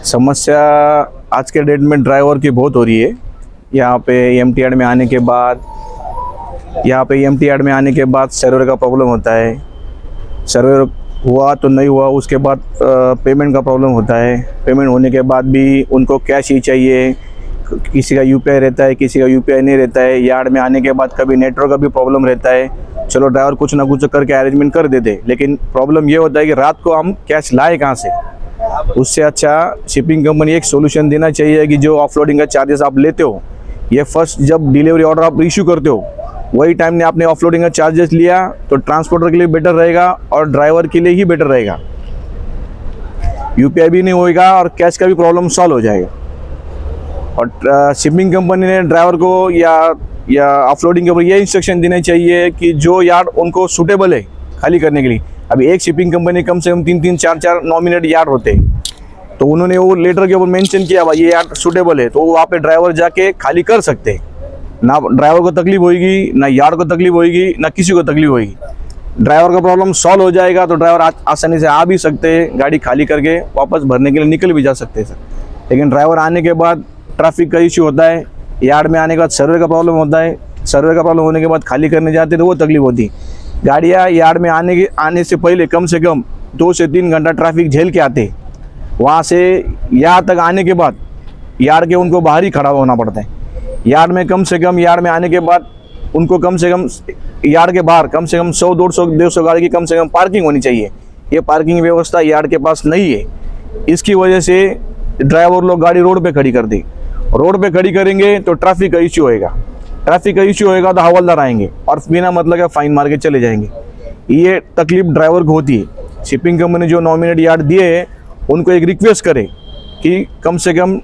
समस्या आज के डेट में ड्राइवर की बहुत हो रही है। यहाँ पे एमटी यार्ड में आने के बाद सर्वर का प्रॉब्लम होता है। सर्वर हुआ तो नहीं हुआ, उसके बाद पेमेंट का प्रॉब्लम होता है। पेमेंट होने के बाद भी उनको कैश ही चाहिए। किसी का यूपीआई रहता है, किसी का यूपीआई नहीं रहता है। यार्ड में आने के बाद कभी नेटवर्क का भी प्रॉब्लम रहता है। चलो ड्राइवर कुछ ना कुछ करके अरेंजमेंट कर देते, लेकिन प्रॉब्लम ये होता है कि रात को हम कैश लाए कहाँ से। उससे अच्छा शिपिंग कंपनी एक सोल्यूशन देना चाहिए कि जो ऑफलोडिंग का चार्जेस आप लेते हो, ये फर्स्ट जब डिलीवरी ऑर्डर आप इशू करते हो वही टाइम में आपने ऑफलोडिंग का चार्जेस लिया तो ट्रांसपोर्टर के लिए बेटर रहेगा और ड्राइवर के लिए ही बेटर रहेगा। यूपीआई भी नहीं होएगा और कैश का भी प्रॉब्लम सॉल्व हो जाएगा। और शिपिंग कंपनी ने ड्राइवर को या ऑफलोडिंग के ऊपर ये इंस्ट्रक्शन देने चाहिए कि जो यार्ड उनको सूटेबल है खाली करने के लिए। अभी एक शिपिंग कंपनी कम से कम 3-3, 4-4 नॉमिनेट यार्ड होते हैं, तो उन्होंने वो लेटर के ऊपर मेंशन किया भाई ये यार्ड सूटेबल है, तो वहाँ पे ड्राइवर जाके खाली कर सकते हैं। ना ड्राइवर को तकलीफ होगी, ना यार्ड को तकलीफ होगी, ना किसी को तकलीफ होगी। ड्राइवर का प्रॉब्लम सॉल्व हो जाएगा तो ड्राइवर आसानी से आ भी सकते हैं, गाड़ी खाली करके वापस भरने के लिए निकल भी जा सकते हैं सर। लेकिन ड्राइवर आने के बाद ट्रैफिक का इश्यू होता है, यार्ड में आने के बाद सर्वे का प्रॉब्लम होता है। सर्वे का प्रॉब्लम होने के बाद खाली करने जाते तो वो तकलीफ होती है। गाड़ियाँ यार्ड में आने से पहले कम से कम 2 से 3 घंटा ट्रैफिक झेल के आते, वहाँ से यहाँ तक आने के बाद यार्ड के उनको बाहर ही खड़ा होना पड़ता है। यार्ड में यार्ड में आने के बाद उनको कम से कम यार्ड के बाहर कम से कम 100-150 गाड़ी की कम से कम पार्किंग होनी चाहिए। ये पार्किंग व्यवस्था यार्ड के पास नहीं है। इसकी वजह से ड्राइवर लोग गाड़ी रोड पे खड़ी कर दी। रोड पे खड़ी करेंगे तो ट्रैफिक का इश्यू होएगा। ट्रैफिक का इश्यू होएगा तो हवलदार आएंगे और बिना मतलब का फाइन मार के चले जाएंगे। ये तकलीफ ड्राइवर को होती है। शिपिंग कंपनी जो नॉमिनेट यार्ड दिए है उनको एक रिक्वेस्ट करे कि कम से कम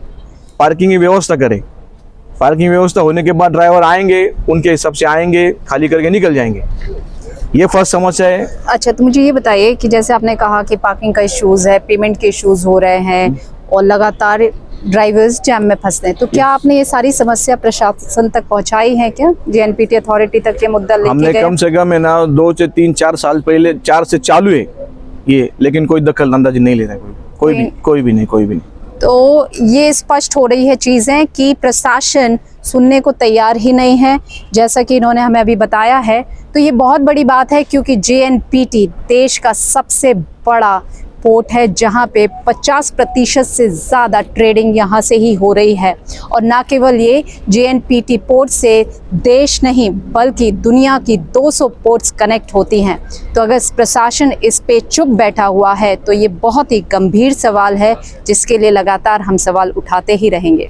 पार्किंग की व्यवस्था करे। पार्किंग व्यवस्था होने के बाद ड्राइवर आएंगे, उनके हिसाब से आएंगे, खाली करके निकल जाएंगे। ये फर्स्ट समस्या है। अच्छा, तो मुझे ये बताइए कि जैसे आपने कहा कि पार्किंग का इश्यूज़ है, पेमेंट के इश्यूज़ हो रहे हैं और लगातार ड्राइवर्स जैम में फंसते हैं, तो क्या आपने ये सारी समस्या प्रशासन तक पहुंचाई है क्या? जेएनपीटी अथॉरिटी तक ये मुद्दा लेके हमने गए? कम से कम है ना 2 से 3, 4 साल पहले 4 से चालू है ये, लेकिन कोई दखल अंदाजी नहीं ले रहा है कोई भी नहीं। तो ये स्पष्ट हो रही है चीज़ें कि प्रशासन सुनने को तैयार ही नहीं है, जैसा कि इन्होंने हमें अभी बताया है। तो ये बहुत बड़ी बात है क्योंकि जेएनपीटी देश का सबसे बड़ा पोर्ट है जहां पे 50% से ज़्यादा ट्रेडिंग यहां से ही हो रही है। और ना केवल ये जेएनपीटी पोर्ट से देश नहीं बल्कि दुनिया की 200 पोर्ट्स कनेक्ट होती हैं। तो अगर प्रशासन इस पे चुप बैठा हुआ है तो ये बहुत ही गंभीर सवाल है जिसके लिए लगातार हम सवाल उठाते ही रहेंगे।